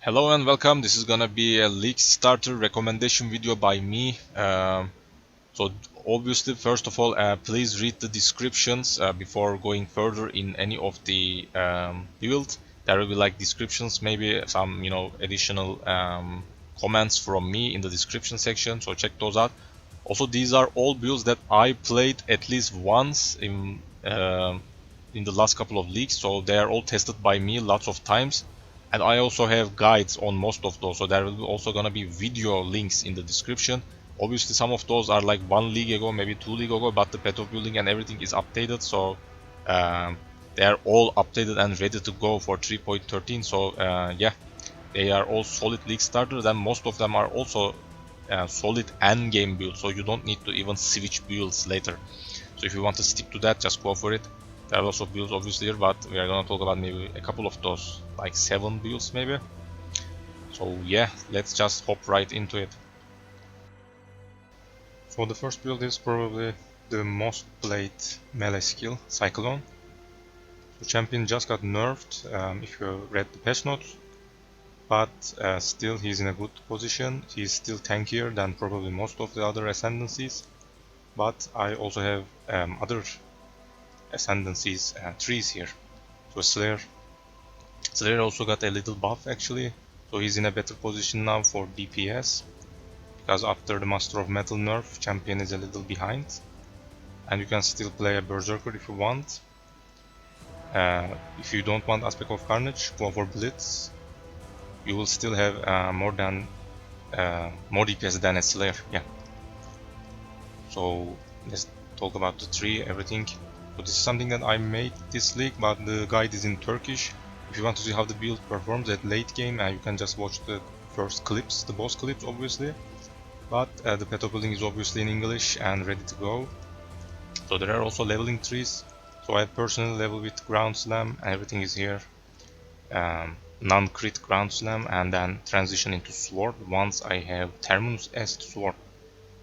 Hello and welcome. This is gonna be a league starter recommendation video by me. So obviously, first of all, please read the descriptions before going further in any of the build. There will be like descriptions, maybe some additional comments from me in the description section. So check those out. Also, these are all builds that I played at least once in the last couple of leagues. So they are all tested by me lots of times. And I also have guides on most of those, so there will also gonna be video links in the description. Obviously some of those are like 1 league ago, maybe 2 league ago, but the path of building and everything is updated, so they are all updated and ready to go for 3.13. So yeah, they are all solid league starters, and most of them are also solid end game builds, so you don't need to even switch builds later. So if you want to stick to that, just go for it. There are lots of builds obviously here, but we are gonna talk about maybe a couple of those, like 7 builds maybe. So yeah, let's just hop right into it. So the first build is probably the most played melee skill, Cyclone. So champion just got nerfed, if you read the patch notes, but still he's in a good position. He's still tankier than probably most of the other ascendancies, but I also have other ascendancies trees here. So Slayer also got a little buff actually, so he's in a better position now for DPS, because after the Master of Metal nerf, champion is a little behind. And you can still play a Berserker if you want. If you don't want Aspect of Carnage, go for Blitz. You will still have more DPS than a Slayer. Yeah. So let's talk about the tree, everything. So this is something that I made this league, but the guide is in Turkish. If you want to see how the build performs at late game, you can just watch the first clips, the boss clips obviously. But the path of building is obviously in English and ready to go. So there are also leveling trees. So I personally level with Ground Slam, and everything is here. Non-crit Ground Slam, and then transition into Sword once I have Terminus Est Sword.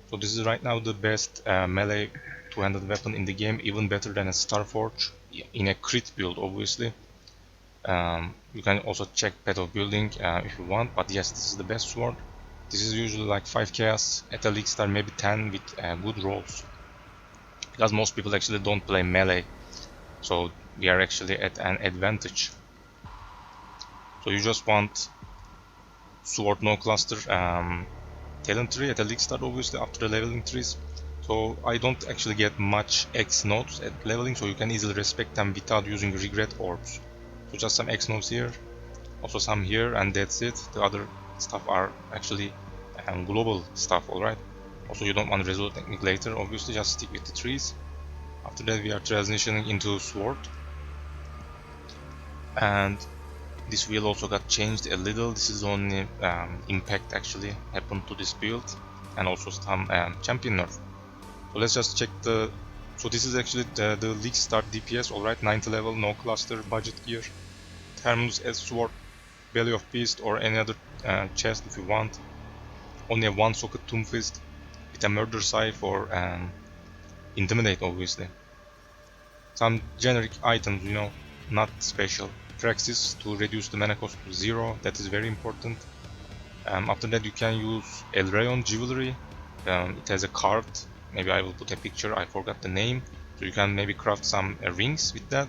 So this is right now the best melee two-handed weapon in the game, even better than a Starforge in a crit build obviously. You can also check path of building if you want, but yes, this is the best sword. This is usually like 5 chaos at a league star, maybe 10 with good rolls, because most people actually don't play melee, so we are actually at an advantage. So you just want sword no cluster talent tree at a league start obviously after the leveling trees. So I don't actually get much X nodes at leveling, so you can easily respect them without using regret orbs. So just some X nodes here, also some here, and that's it. The other stuff are actually global stuff, alright. Also you don't want resolve technique later, obviously just stick with the trees. After that we are transitioning into sword, and this wheel also got changed a little. This is only impact actually happened to this build, and also some champion nerf. So let's just check the. So this is actually the league start DPS, alright. 90 level, no cluster, budget gear, Terminus as sword, belly of beast, or any other chest if you want. Only a 1 socket tomb fist with a murder scythe for intimidate obviously. Some generic items, not special. Praxis to reduce the mana cost to 0, that is very important. After that you can use Elrayon Jewelry. It has a card, maybe I will put a picture, I forgot the name. So you can maybe craft some rings with that.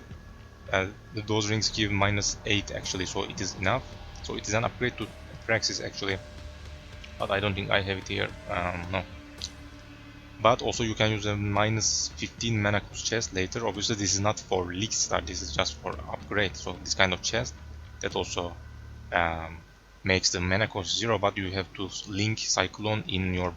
Those rings give -8 actually, so it is enough. So it is an upgrade to Praxis actually, but I don't think I have it here, no. But also you can use a -15 mana cost chest later. Obviously this is not for league start, this is just for upgrade. So this kind of chest that also makes the mana cost 0, but you have to link Cyclone in your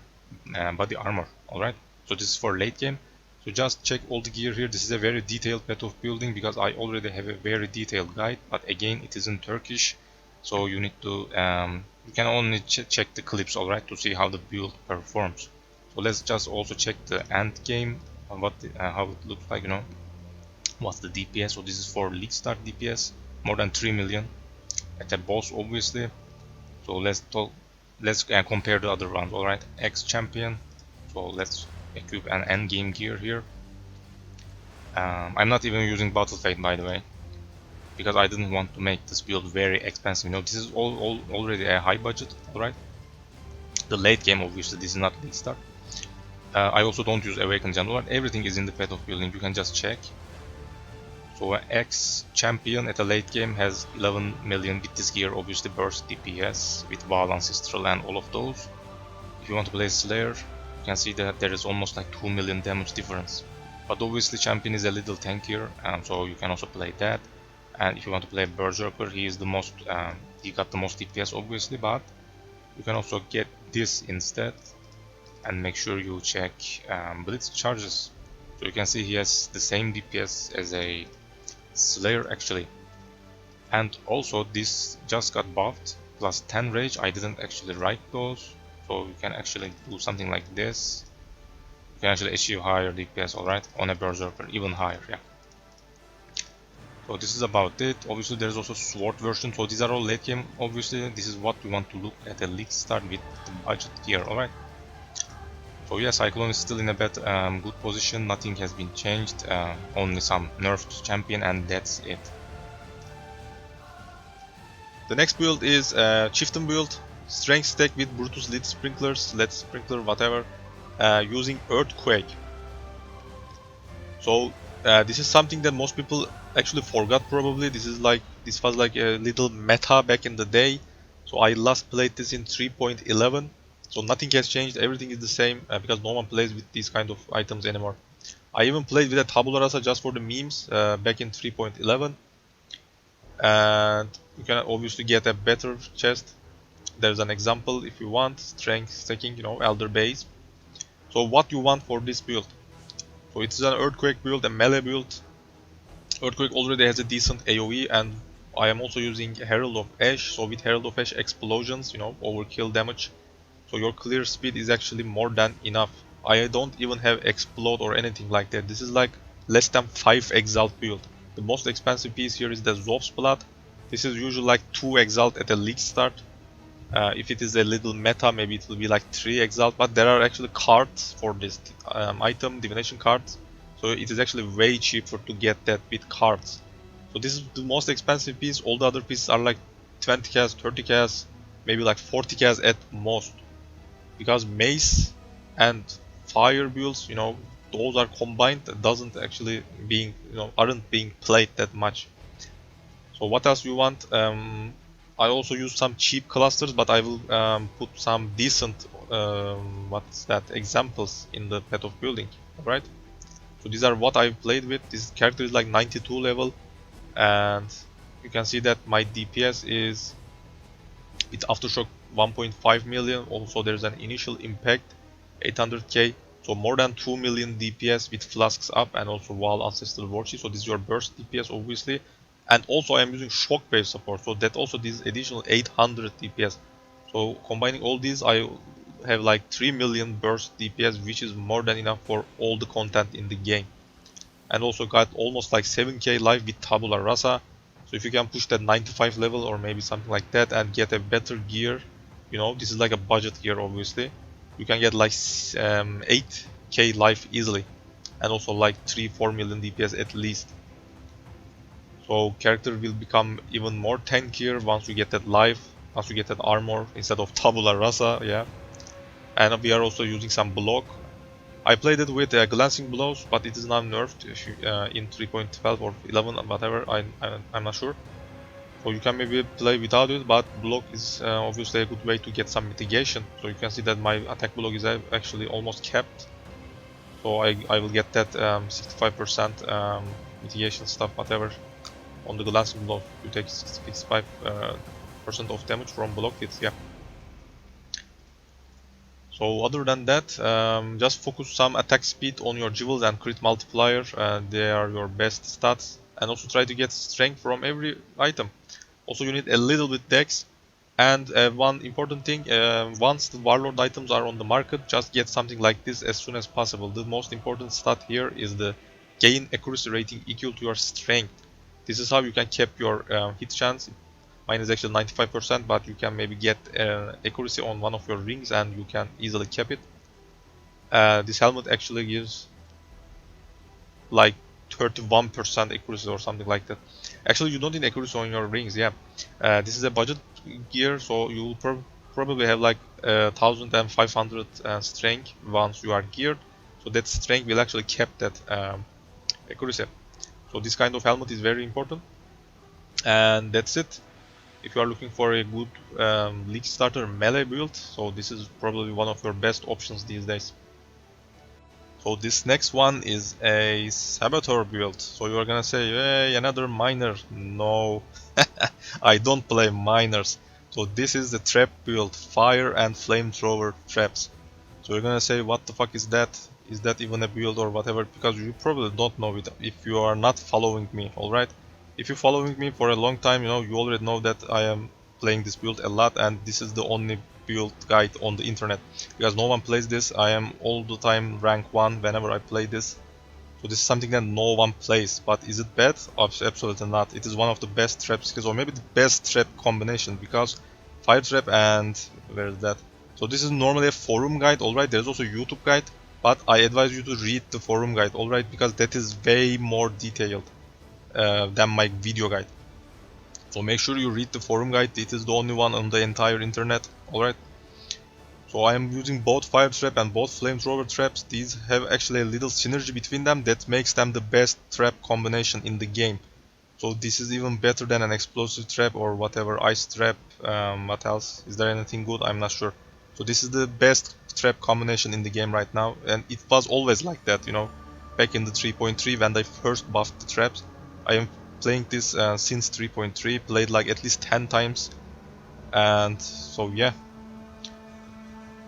body armor, alright. So this is for late game. So just check all the gear here. This is a very detailed path of building, because I already have a very detailed guide, but again it is in Turkish, so you need to you can only check the clips, alright, to see how the build performs. So let's just also check the end game, how it looks like, what's the DPS. So this is for league start DPS, more than 3 million at a boss obviously. So let's compare the other rounds, alright. X champion, so let's equip an end game gear here. I'm not even using Battle Fate by the way. because I didn't want to make this build very expensive. You know, this is already a high budget, alright? The late game, obviously, this is not league start. I also don't use Awakened General. Everything is in the path of building, you can just check. So X champion at a late game has 11 million with this gear, obviously burst DPS with Vaal Ancestral and all of those. If you want to play Slayer, you can see that there is almost like 2 million damage difference. But obviously champion is a little tankier, so you can also play that. And if you want to play Berserker, he is the most, he got the most DPS obviously, but you can also get this instead. And make sure you check Blitz charges. So you can see he has the same DPS as a Slayer actually. And also this just got buffed, plus 10 rage. I didn't actually write those. So you can actually do something like this. You can actually achieve higher DPS, alright, on a Berserker, even higher, yeah. So this is about it. Obviously there is also sword version, so these are all late game. Obviously this is what we want to look at a league start with the budget gear, alright. So yeah, Cyclone is still in a good position, nothing has been changed, only some nerfed champion and that's it. The next build is Chieftain build, strength stack with Brutus lead sprinklers, lead sprinkler, whatever, using Earthquake. So this is something that most people actually forgot probably. This was like a little meta back in the day. So I last played this in 3.11. So nothing has changed, everything is the same because no one plays with these kind of items anymore. I even played with a Tabula Rasa just for the memes back in 3.11. And you can obviously get a better chest. There's an example if you want, strength stacking, you know, Elder Base. So what you want for this build? So it's an Earthquake build, a melee build. Earthquake already has a decent AoE and I am also using Herald of Ash. So with Herald of Ash explosions, you know, overkill damage. So your clear speed is actually more than enough. I don't even have explode or anything like that. This is like less than 5 exalt build. The most expensive piece here is the Zof's Blood. This is usually like 2 exalt at a league start. If it is a little meta, maybe it will be like 3 exalt, but there are actually cards for this item, divination cards. So it is actually way cheaper to get that with cards. So this is the most expensive piece. All the other pieces are like 20k, 30k, maybe like 40k at most. Because mace and fire builds, you know, those are combined, that doesn't actually being, you know, aren't being played that much. So what else you want? I also use some cheap clusters, but I will put some decent examples in the path of building. Alright, so these are what I've played with. This character is like 92 level, and you can see that my DPS is with Aftershock 1.5 million. Also there's an initial impact 800k, so more than 2 million DPS with flasks up, and also Vaal Ancestral Warchief. So this is your burst DPS obviously, and also I am using shockwave support, so that also this additional 800 DPS. So combining all these, I have like 3 million burst DPS, which is more than enough for all the content in the game. And also got almost like 7k life with Tabula Rasa. So if you can push that 95 level or maybe something like that and get a better gear, you know, this is like a budget gear obviously, you can get like 8k life easily, and also like 3-4 million DPS at least. So character will become even more tankier once you get that life, once you get that armor instead of Tabula Rasa, yeah. And we are also using some block. I played it with glancing blows, but it is now nerfed in 3.12 or 11, whatever, I'm not sure. So you can maybe play without it, but block is obviously a good way to get some mitigation. So you can see that my attack block is actually almost capped. So I will get that 65% mitigation stuff, whatever. On the glancing blow, you take 65% of damage from block hits, yeah. So other than that, just focus some attack speed on your jewels and crit multiplier, they are your best stats. And also try to get strength from every item. Also you need a little bit dex. And one important thing, once the warlord items are on the market, just get something like this as soon as possible. The most important stat here is the gain accuracy rating equal to your strength. This is how you can cap your hit chance. Mine is actually 95%, but you can maybe get accuracy on one of your rings and you can easily cap it. This helmet actually gives like 31% accuracy or something like that. Actually, you don't need accuracy on your rings. Yeah, this is a budget gear, so you will probably have like 1500 strength once you are geared. So that strength will actually cap that accuracy. So this kind of helmet is very important, and that's it. If you are looking for a good league starter melee build, so this is probably one of your best options these days. So this next one is a Saboteur build. So you are gonna say, hey, another miner. No, I don't play miners. So this is the trap build, fire and flamethrower traps. So you're gonna say, what the fuck is that? Is that even a build or whatever? Because you probably don't know it if you are not following me, alright? If you're following me for a long time, you know, you already know that I am playing this build a lot, and this is the only build guide on the internet. Because no one plays this, I am all the time rank 1 whenever I play this. So this is something that no one plays, but is it bad? Absolutely not. It is one of the best trap skills, or maybe the best trap combination, because fire trap and where is that? So this is normally a forum guide, alright. There's also a YouTube guide, but I advise you to read the forum guide, alright, because that is way more detailed than my video guide. So make sure you read the forum guide. It is the only one on the entire internet, alright. So I am using both fire trap and both flamethrower traps. These have actually a little synergy between them that makes them the best trap combination in the game. So this is even better than an explosive trap or whatever, ice trap. What else? Is there anything good? I'm not sure. So this is the best trap combination in the game right now, and it was always like that, you know. Back in the 3.3 when they first buffed the traps. I am playing this since 3.3, played like at least 10 times, and so yeah.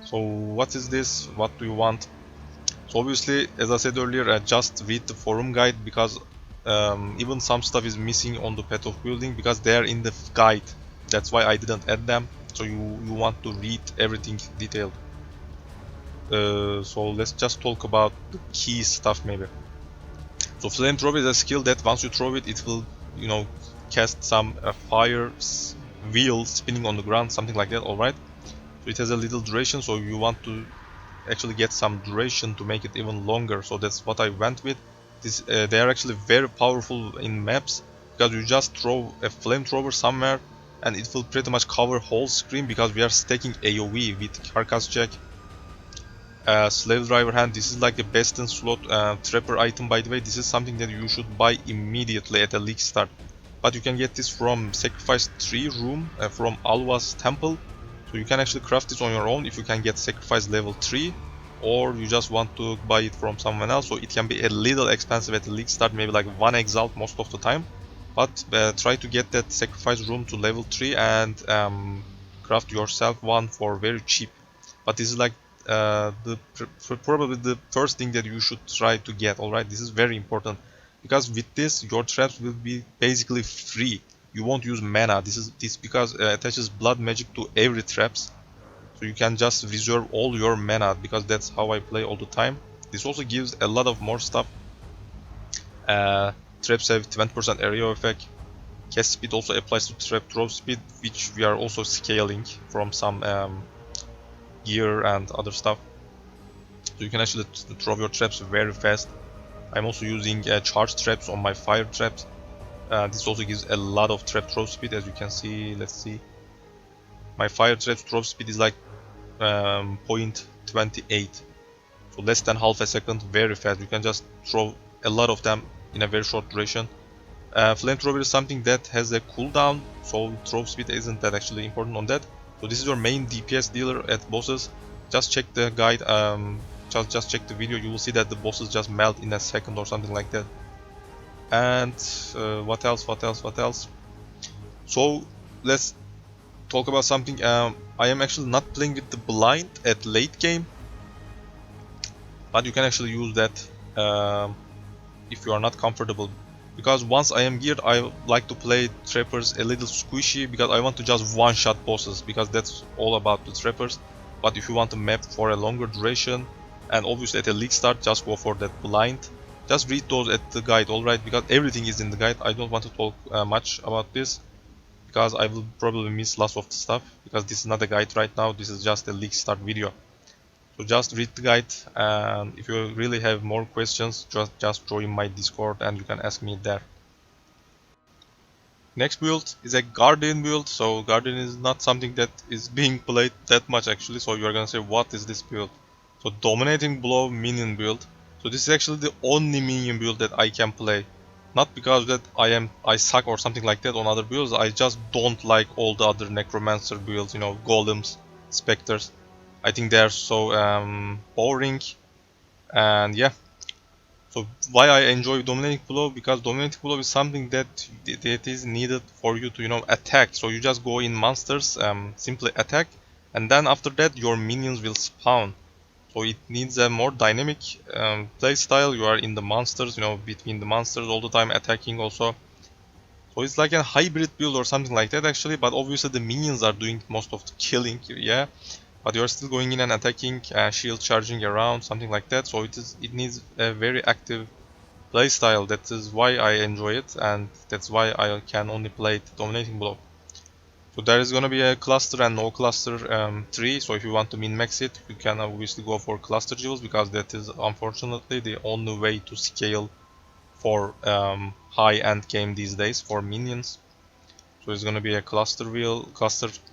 So what is this? What do you want? So obviously, as I said earlier, just read the forum guide, because even some stuff is missing on the path of building because they are in the guide. That's why I didn't add them. So you want to read everything detailed. So let's just talk about the key stuff maybe. So flamethrower is a skill that once you throw it, it will, you know, cast some fire wheel spinning on the ground, something like that. All right. So it has a little duration, so you want to actually get some duration to make it even longer. So that's what I went with. This they are actually very powerful in maps, because you just throw a flamethrower somewhere and it will pretty much cover whole screen, because we are stacking AoE with carcass check, slave driver hand. This is like a best in slot trapper item, by the way. This is something that you should buy immediately at a league start, but you can get this from sacrifice 3 room from Alva's temple. So you can actually craft this on your own if you can get sacrifice level 3, or you just want to buy it from someone else. So it can be a little expensive at the league start, maybe like 1 exalt most of the time, but try to get that sacrifice room to level 3 and craft yourself one for very cheap. But this is like probably the first thing that you should try to get, alright? This is very important, because with this your traps will be basically free. You won't use mana. This because attaches blood magic to every traps, so you can just reserve all your mana, because that's how I play all the time. This also gives a lot of more stuff. Traps have 20% area effect. Cast speed also applies to trap throw speed, which we are also scaling from some gear and other stuff. So you can actually throw your traps very fast. I'm also using charge traps on my fire traps. This also gives a lot of trap throw speed, as you can see. Let's see. My fire trap throw speed is like 0.28, so less than half a second, very fast. You can just throw a lot of them in a very short duration. Flamethrower is something that has a cooldown, so throw speed isn't that actually important on that. So this is your main DPS dealer at bosses. Just check the guide, just check the video, you will see that the bosses just melt in a second or something like that. And what else? So let's talk about something. I am actually not playing with the blind at late game, but you can actually use that if you are not comfortable, because once I am geared, I like to play trappers a little squishy, because I want to just one shot bosses, because that's all about the trappers. But if you want to map for a longer duration, and obviously at a league start, just go for that blind. Just read those at the guide, alright, because everything is in the guide. I don't want to talk much about this, because I will probably miss lots of the stuff, because this is not a guide right now, this is just a league start video. So just read the guide, and if you really have more questions, just join my Discord and you can ask me there. Next build is a Guardian build. So Guardian is not something that is being played that much actually. So you're gonna say, what is this build? So Dominating Blow minion build. So this is actually the only minion build that I can play. Not because that I suck or something like that on other builds. I just don't like all the other Necromancer builds. You know, Golems, Spectres. I think they are so boring. And yeah, so why I enjoy Dominating Blow? Because Dominating Blow is something that is needed for you to, you know, attack. So you just go in monsters, simply attack, and then after that your minions will spawn. So it needs a more dynamic play style. You are in the monsters, you know, between the monsters all the time attacking also. So it's like a hybrid build or something like that actually. But obviously the minions are doing most of the killing, yeah. But you're still going in and attacking, shield charging around, something like that. So it needs a very active playstyle. That is why I enjoy it, and that's why I can only play it Dominating Blow. So there is gonna be a cluster and no cluster tree. So if you want to min-max it, you can obviously go for cluster jewels, because that is unfortunately the only way to scale for high-end game these days for minions. So it's gonna be a cluster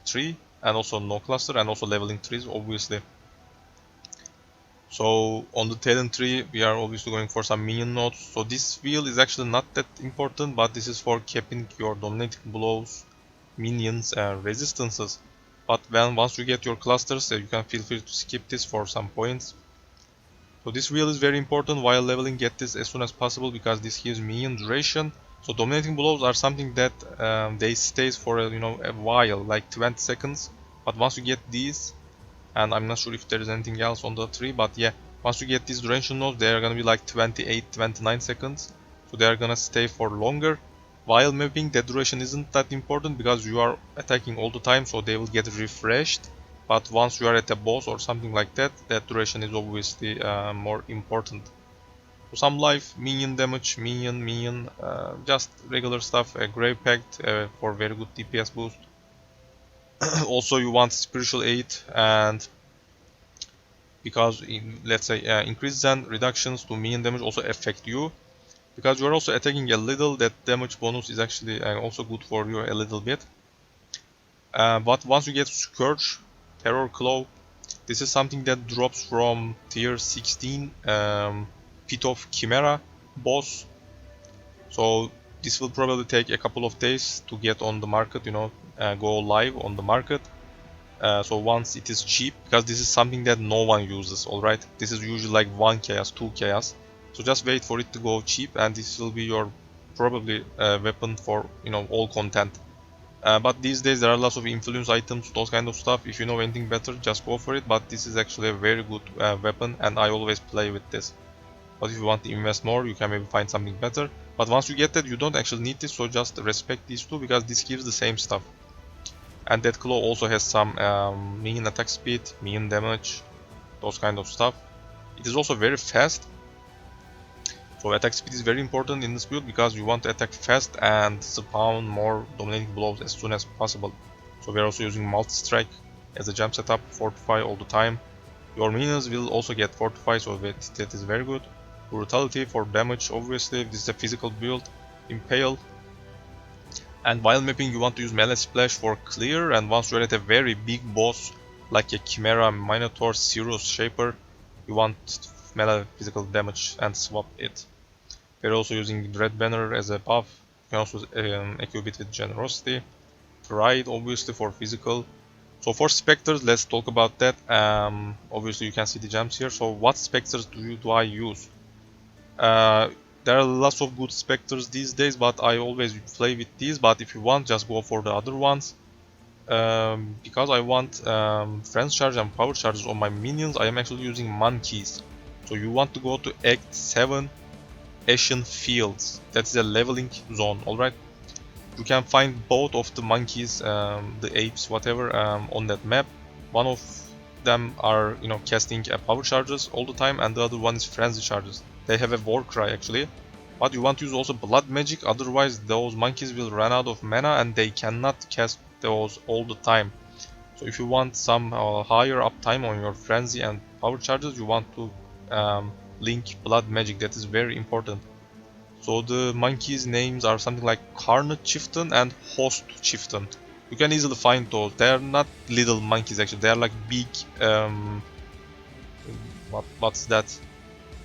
tree, and also no cluster, and also leveling trees obviously. So on the talent tree, we are obviously going for some minion nodes. So this wheel is actually not that important, but this is for capping your dominating blows, minions, and resistances. But once you get your clusters, you can feel free to skip this for some points. So this wheel is very important while leveling. Get this as soon as possible, because this gives minion duration. So dominating blows are something that they stays for a while, like 20 seconds. But once you get these, and I'm not sure if there is anything else on the tree, but yeah, once you get these duration nodes, they are gonna be like 28-29 seconds, so they are gonna stay for longer. While mapping, the duration isn't that important because you are attacking all the time, so they will get refreshed. But once you are at a boss or something like that, that duration is obviously more important. So some life, minion damage, minion, just regular stuff, a Grave Pact for very good DPS boost. Also you want spiritual aid, and because let's say increases and reductions to minion damage also affect you, because you are also attacking a little. That damage bonus is actually also good for you a little bit. But once you get Scourge, Terror Claw, this is something that drops from tier 16 Pit of Chimera boss. So this will probably take a couple of days to get on the market, go live on the market. So once it is cheap, because this is something that no one uses, alright? This is usually like 1 chaos, 2 chaos. So just wait for it to go cheap, and this will be your probably weapon for all content. But these days there are lots of influence items, those kind of stuff. If you know anything better, just go for it. But this is actually a very good weapon, and I always play with this. But if you want to invest more, you can maybe find something better. But once you get that, you don't actually need this, so just respect these two, because this gives the same stuff. And that claw also has some minion attack speed, minion damage, those kind of stuff. It is also very fast. So attack speed is very important in this build, because you want to attack fast and spawn more dominating blows as soon as possible. So we are also using multi-strike as a jump setup, fortify all the time. Your minions will also get fortify, so that is very good. Brutality for damage, obviously. This is a physical build. Impale. And while mapping, you want to use melee splash for clear, and once you're at a very big boss like a Chimera, Minotaur, Cirrus, Shaper, you want melee physical damage and swap it. We're also using Dread Banner as a buff. You can also equip it with Generosity. Pride, obviously, for physical. So for Spectres, let's talk about that. Obviously you can see the gems here. So what Spectres do I use? There are lots of good Spectres these days, but I always play with these. But if you want, just go for the other ones. Because I want Friends Charge and Power Charges on my minions, I am actually using Monkeys. So you want to go to Act 7 Ashen Fields. That is a leveling zone, alright? You can find both of the monkeys, the apes, whatever, on that map. One of them are, casting power charges all the time, and the other one is frenzy charges. They have a war cry actually, but you want to use also blood magic. Otherwise, those monkeys will run out of mana, and they cannot cast those all the time. So if you want some higher uptime on your frenzy and power charges, you want to link blood magic. That is very important. So the monkeys' names are something like Carnage Chieftain and Host Chieftain. You can easily find those. They are not little monkeys actually. They are like big what's that?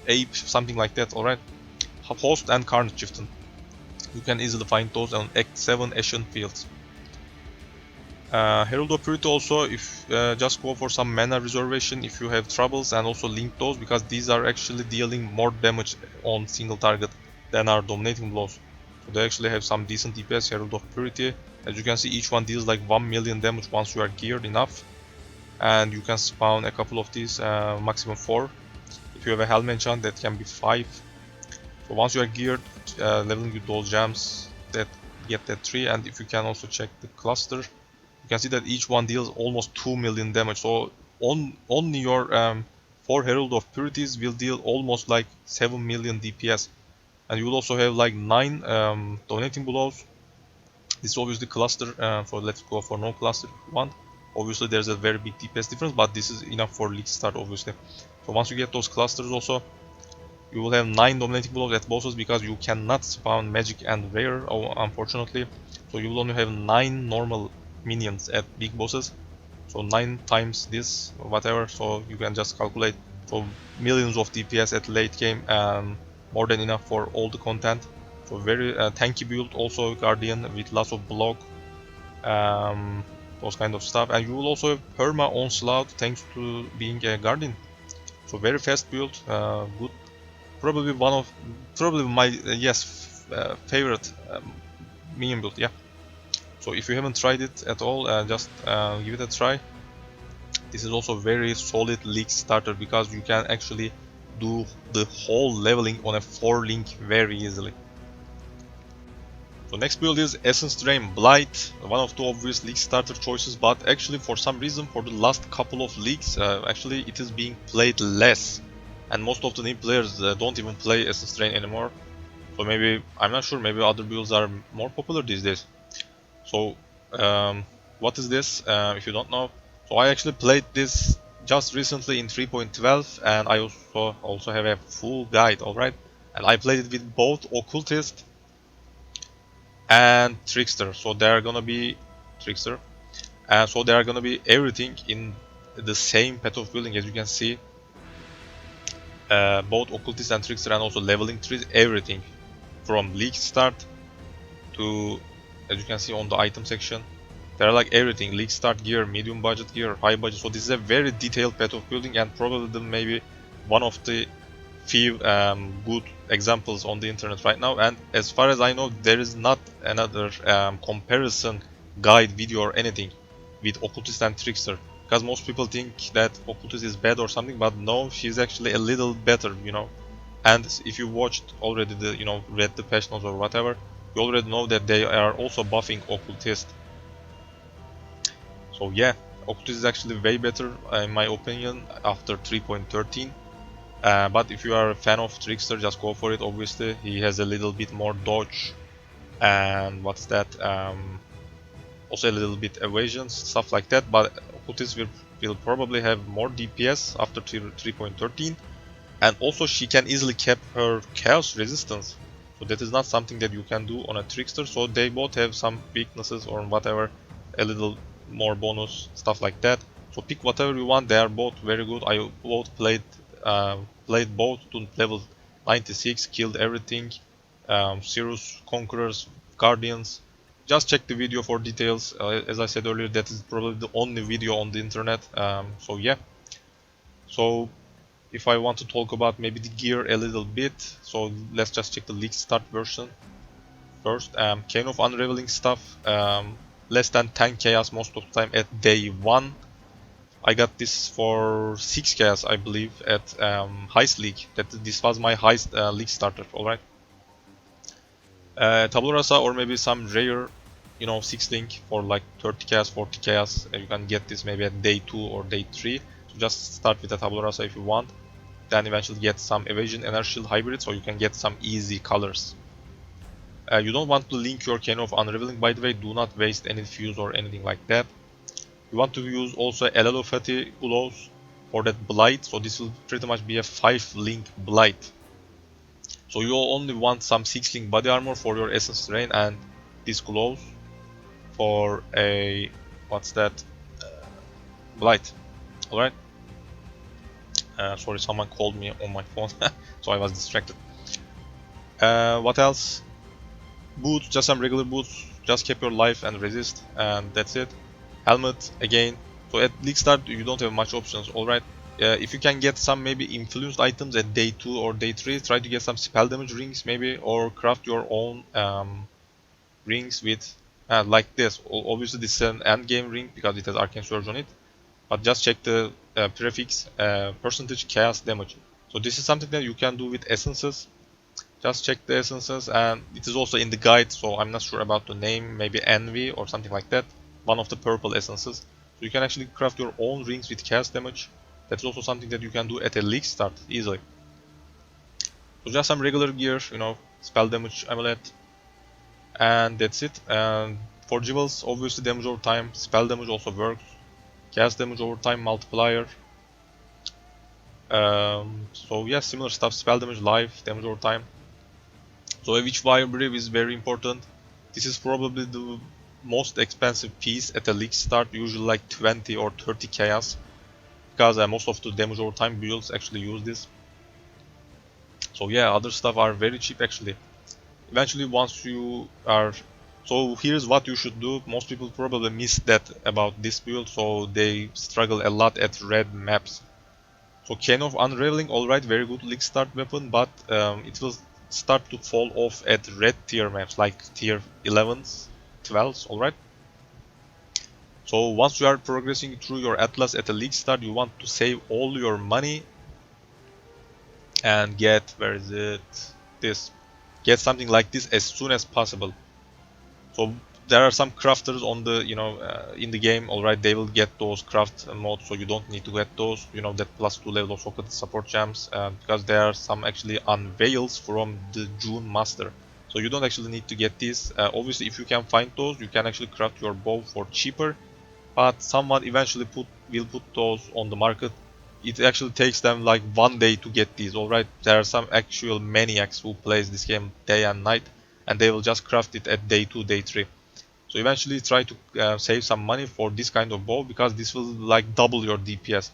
Ape, something like that, alright? Host and Carnage Chieftain. You can easily find those on Act 7 Ashen Fields. Herald of Purity also, if just go for some mana reservation if you have troubles, and also link those because these are actually dealing more damage on single target than our dominating blows. So they actually have some decent DPS. Herald of Purity, as you can see, each one deals like 1 million damage once you are geared enough, and you can spawn a couple of these, maximum 4. If you have a Helm enchant, that can be 5. So once you are geared, leveling with those gems, that get that 3. And if you can also check the cluster, you can see that each one deals almost 2 million damage. So only your 4 Herald of Purities will deal almost like 7 million DPS. And you will also have like 9 dominating blows. This is obviously cluster, so let's go for no cluster one. Obviously there's a very big DPS difference, but this is enough for league start obviously. So once you get those clusters also, you will have 9 dominating blows at bosses because you cannot spawn magic and rare, unfortunately. So you will only have 9 normal minions at big bosses. So 9 times this, whatever, so you can just calculate. So millions of DPS at late game, and more than enough for all the content. So very tanky build, also Guardian with lots of block, those kind of stuff. And you will also have perma onslaught thanks to being a Guardian. So very fast build, good. Probably one of, probably my favorite minion build. Yeah. So if you haven't tried it at all, just give it a try. This is also very solid league starter because you can actually do the whole leveling on a 4 link very easily. So next build is Essence Drain Blight, one of the obvious league starter choices, but actually for some reason for the last couple of leagues, actually it is being played less. And most of the new players don't even play Essence Drain anymore. So maybe, I'm not sure, maybe other builds are more popular these days. So what is this, if you don't know? So I actually played this just recently in 3.12, and I also have a full guide, alright? And I played it with both Occultist and Trickster. So they are gonna be Trickster, and so they are gonna be everything in the same path of building. As you can see, both Occultist and Trickster, and also leveling trees, everything from league start to, as you can see on the item section, they're like everything: league start gear, medium budget gear, high budget. So this is a very detailed path of building, and probably maybe one of the few good examples on the internet right now. And as far as I know, there is not another comparison guide video or anything with Occultist and Trickster, because most people think that Occultist is bad or something, but no, she's actually a little better, you know. And if you watched already the, read the patch notes or whatever, you already know that they are also buffing Occultist. So yeah, Occultist is actually way better in my opinion after 3.13. But if you are a fan of Trickster, just go for it. Obviously, he has a little bit more dodge, and what's that? Also a little bit evasion, stuff like that. But Occultist will probably have more DPS after 3.13, and also she can easily cap her chaos resistance. So that is not something that you can do on a Trickster. So they both have some weaknesses or whatever, a little more bonus, stuff like that. So pick whatever you want. They are both very good. I both played both to level 96, killed everything. Cirrus, Conquerors, Guardians. Just check the video for details. As I said earlier, that is probably the only video on the internet. So yeah. So if I want to talk about maybe the gear a little bit, so let's just check the league start version first. Chain of Unraveling stuff, less than 10 chaos most of the time at day 1. I got this for 6 chaos, I believe, at Heist League. This was my Heist League starter, alright. Tabula Rasa or maybe some rare, 6 link for like 30 chaos, 40 chaos. You can get this maybe at day 2 or day 3. So just start with a Tabula Rasa if you want. Then eventually get some Evasion Energy Shield hybrid, so you can get some easy colors. You don't want to link your Chain of Unraveling, by the way. Do not waste any fuse or anything like that. You want to use also Elelofati Ulos for that Blight, so this will pretty much be a 5 link Blight. So you only want some 6-link body armor for your essence terrain and these gloves for a what's that, Blight. Alright. Sorry, someone called me on my phone, so I was distracted. What else? Boots, just some regular boots. Just keep your life and resist, and that's it. Helmet again. So at league start you don't have much options. Alright. If you can get some maybe influenced items at day 2 or day 3, try to get some spell damage rings maybe, or craft your own rings with like this. Obviously this is an end game ring because it has arcane surge on it, but just check the prefix percentage chaos damage. So this is something that you can do with essences. Just check the essences, and it is also in the guide, so I'm not sure about the name, maybe envy or something like that, one of the purple essences. So you can actually craft your own rings with chaos damage. That's also something that you can do at a league start easily. So just some regular gear, you know, spell damage amulet, and that's it. And for jewels, obviously damage over time, spell damage also works, chaos damage over time multiplier. So yeah, similar stuff, spell damage, life, damage over time. So a witch wire brief is very important. This is probably the most expensive piece at a league start, usually like 20 or 30 chaos, because most of the damage over time builds actually use this. So yeah, other stuff are very cheap actually. Eventually once you are... So here's what you should do. Most people probably miss that about this build, so they struggle a lot at red maps. So Cane of Unraveling, alright, very good league start weapon, but it will start to fall off at red tier maps like tier 11s, 12s, alright. So once you are progressing through your Atlas at a league start, you want to save all your money and get, where is it, this, get something like this as soon as possible. So there are some crafters on the, in the game, alright, they will get those craft modes, so you don't need to get those, that +2 level of Occultist support gems, because there are some actually unveils from the June Master. So you don't actually need to get these. Obviously if you can find those, you can actually craft your bow for cheaper, but someone eventually will put those on the market. It actually takes them like 1 day to get these, alright. There are some actual maniacs who plays this game day and night, and they will just craft it at day 2, day 3. So eventually try to save some money for this kind of bow, because this will like double your DPS.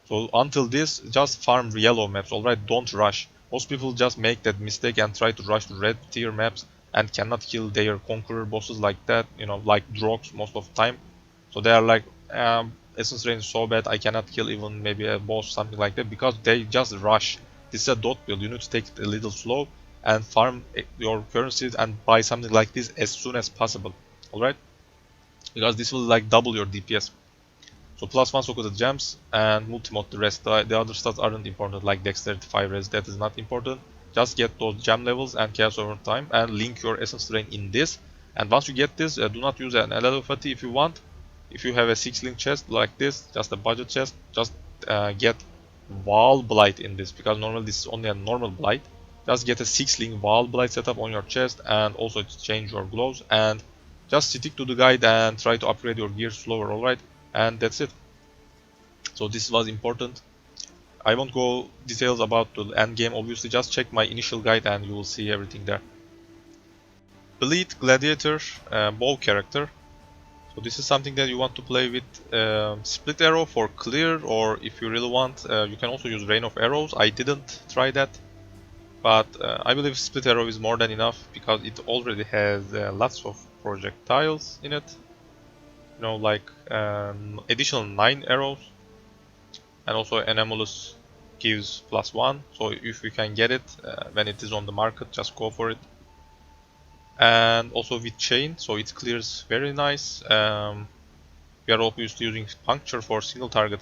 So until this, just farm yellow maps, alright, don't rush. Most people just make that mistake and try to rush to red tier maps and cannot kill their conqueror bosses like that, like drogs most of the time. So they are like, essence range is so bad, I cannot kill even maybe a boss, something like that, because they just rush. This is a dot build, you need to take it a little slow and farm your currencies and buy something like this as soon as possible, alright? Because this will like double your DPS. So +1 Occultist gems and multi-mod the rest. The other stats aren't important, like dexterity 5 res, that is not important. Just get those gem levels and chaos over time and link your essence terrain in this. And once you get this, do not use an Elelopati if you want. If you have a 6-link chest like this, just a budget chest, just get Wall Blight in this, because normally this is only a normal Blight. Just get a 6-link Wall Blight setup on your chest, and also change your gloves, and just stick to the guide and try to upgrade your gear slower, alright? And that's it. So this was important. I won't go details about the end game, obviously just check my initial guide and you will see everything there. Bow Gladiator, bow character. So this is something that you want to play with split arrow for clear, or if you really want, you can also use rain of arrows. I didn't try that, but I believe split arrow is more than enough, because it already has lots of projectiles in it. Like additional 9 arrows, and also Anemolus gives +1. So if you can get it when it is on the market, just go for it. And also with chain, so it clears very nice. We are obviously using puncture for single target.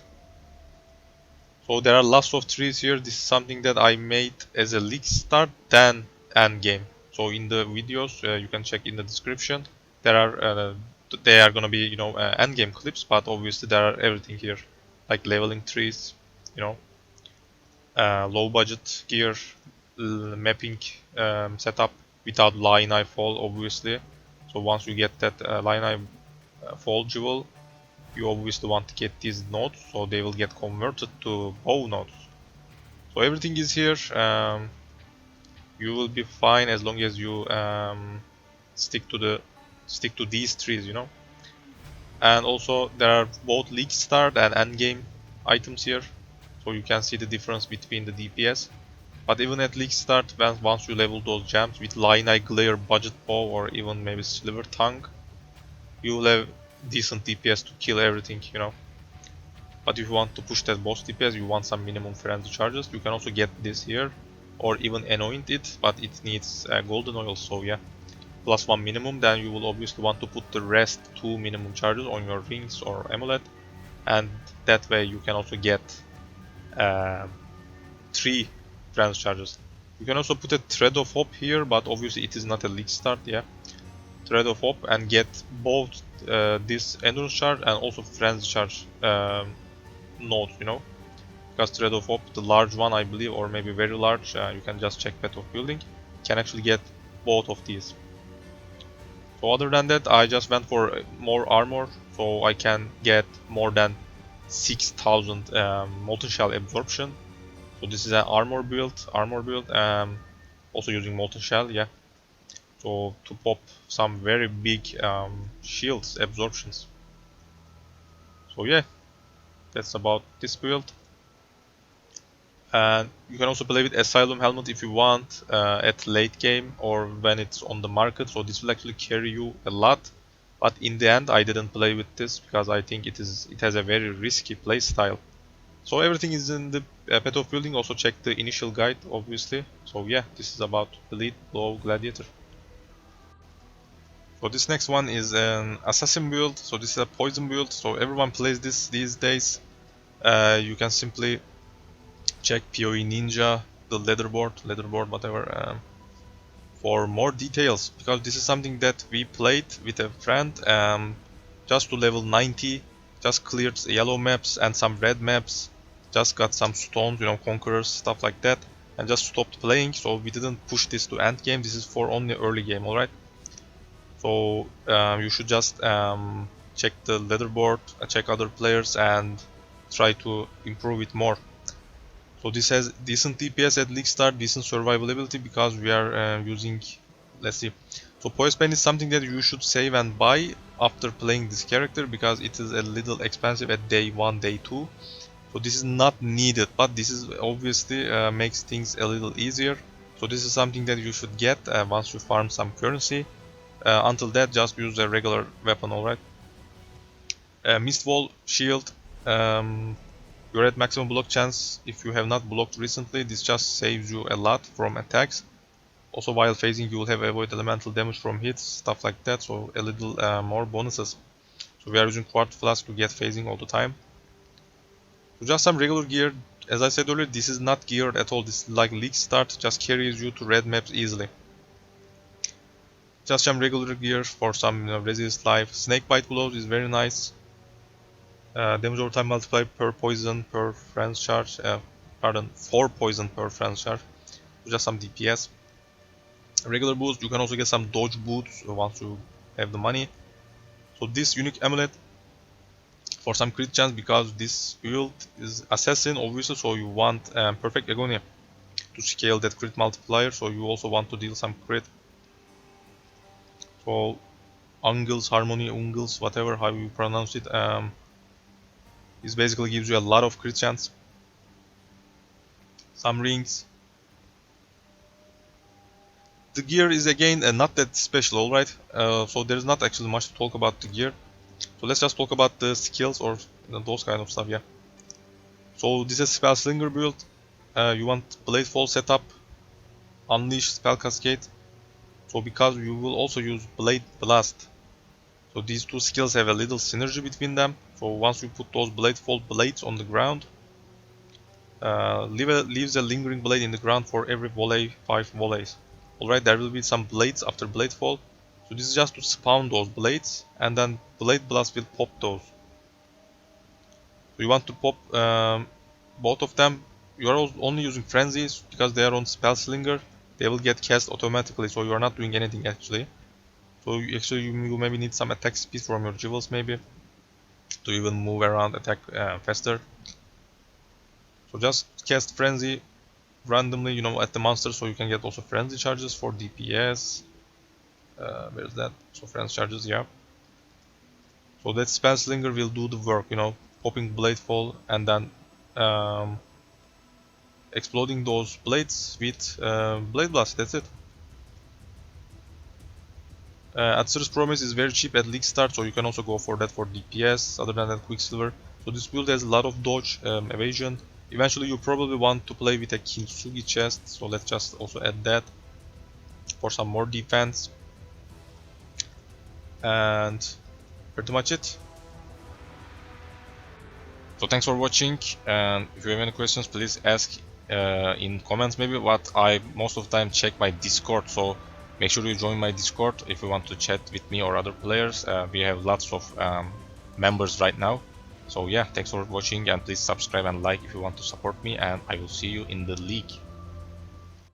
So there are lots of trees here. This is something that I made as a league start, then end game. So in the videos, you can check in the description. There are they are gonna be end game clips, but obviously there are everything here, like leveling trees, low budget gear, mapping setup without line eye fall, obviously. So once you get that line eye fall jewel, you obviously want to get these nodes, so they will get converted to bow nodes. So everything is here. you will be fine as long as you stick to these trees, you know. And also there are both league start and end game items here, so you can see the difference between the DPS. But even at league start, once you level those gems with Lion Eye Glare, Budget Bow, or even maybe Sliver Tongue, you will have decent DPS to kill everything, you know. But if you want to push that boss DPS, you want some minimum frenzy charges, you can also get this here, or even anoint it, but it needs golden oil, so yeah. +1 minimum, then you will obviously want to put the rest 2 minimum charges on your rings or amulet, and that way you can also get 3 frenzy charges. You can also put a Thread of Hope here, but obviously it is not a league start, yeah. Thread of Hope and get both this endurance charge and also frenzy charge nodes, you know. Because Thread of Hope, the large one I believe, or maybe very large, you can just check Path of Building, can actually get both of these. So other than that, I just went for more armor, so I can get more than 6000 Molten Shell absorption. So this is an armor build, also using Molten Shell, yeah. So to pop some very big shields, absorptions. So yeah, that's about this build. And you can also play with Asylum Helmet if you want at late game or when it's on the market, so this will actually carry you a lot. But in the end I didn't play with this because I think it has a very risky playstyle. So everything is in the Path of Building, also check the initial guide obviously. So yeah, this is about Bow Gladiator. So this next one is an assassin build, so this is a poison build, so everyone plays this these days. You can simply check PoE Ninja, the leaderboard, whatever, for more details, because this is something that we played with a friend just to level 90, just cleared yellow maps and some red maps, just got some stones, you know, conquerors, stuff like that, and just stopped playing, so we didn't push this to end game, this is for only early game, alright? So you should just check the leaderboard, check other players and try to improve it more. So this has decent DPS at league start, decent survivability because we are using, let's see. So Poise Pen is something that you should save and buy after playing this character because it is a little expensive at day 1, day 2. So this is not needed, but this is obviously makes things a little easier. So this is something that you should get once you farm some currency. Until that, just use a regular weapon, alright? Mist Wall Shield. You're at maximum block chance if you have not blocked recently. This just saves you a lot from attacks. Also while phasing you will have avoid elemental damage from hits, stuff like that, so a little more bonuses. So we are using Quartz Flask to get phasing all the time. So just some regular gear. As I said earlier, this is not geared at all. This is like league start, just carries you to red maps easily. Just some regular gear for some resist life. Snakebite gloves is very nice. Damage over time multiplier per poison per friend's charge. Pardon, 4 poison per friend's charge. Just some DPS. Regular boost, you can also get some dodge boots once you have the money. So this unique amulet for some crit chance, because this build is assassin obviously, so you want perfect agonia to scale that crit multiplier, so you also want to deal some crit. So Ungles, Harmony, Ungles, whatever how you pronounce it, this basically gives you a lot of crit chance. Some rings. The gear is again not that special, alright? So there's not actually much to talk about the gear. So let's just talk about the skills or those kind of stuff, yeah. So this is Spell Slinger build. You want Bladefall setup, Unleash Spell Cascade. So because you will also use Bladeblast. So these two skills have a little synergy between them. So once you put those Bladefall blades on the ground, leaves a lingering blade in the ground for every volley, 5 volleys. Alright, there will be some blades after Bladefall. So this is just to spawn those blades, and then Bladeblast will pop those. So you want to pop both of them. You are only using frenzies because they are on Spell Slinger. They will get cast automatically, so you are not doing anything actually. So you maybe need some attack speed from your jewels maybe to even move around, attack faster. So just cast frenzy, randomly, you know, at the monster, so you can get also frenzy charges for DPS. Where's that? So frenzy charges, yeah. So that spell slinger will do the work, you know, popping Bladefall and then exploding those blades with Bladeblast. That's it. Atsur's Promise is very cheap at league start, so you can also go for that for DPS. Other than that, Quicksilver. So this build has a lot of dodge, evasion. Eventually, you probably want to play with a Kintsugi chest, so let's just also add that for some more defense. And pretty much it. So thanks for watching, and if you have any questions, please ask in comments maybe. What I most of the time check my Discord, so make sure you join my Discord if you want to chat with me or other players. We have lots of members right now. So yeah, thanks for watching, and please subscribe and like if you want to support me, and I will see you in the league.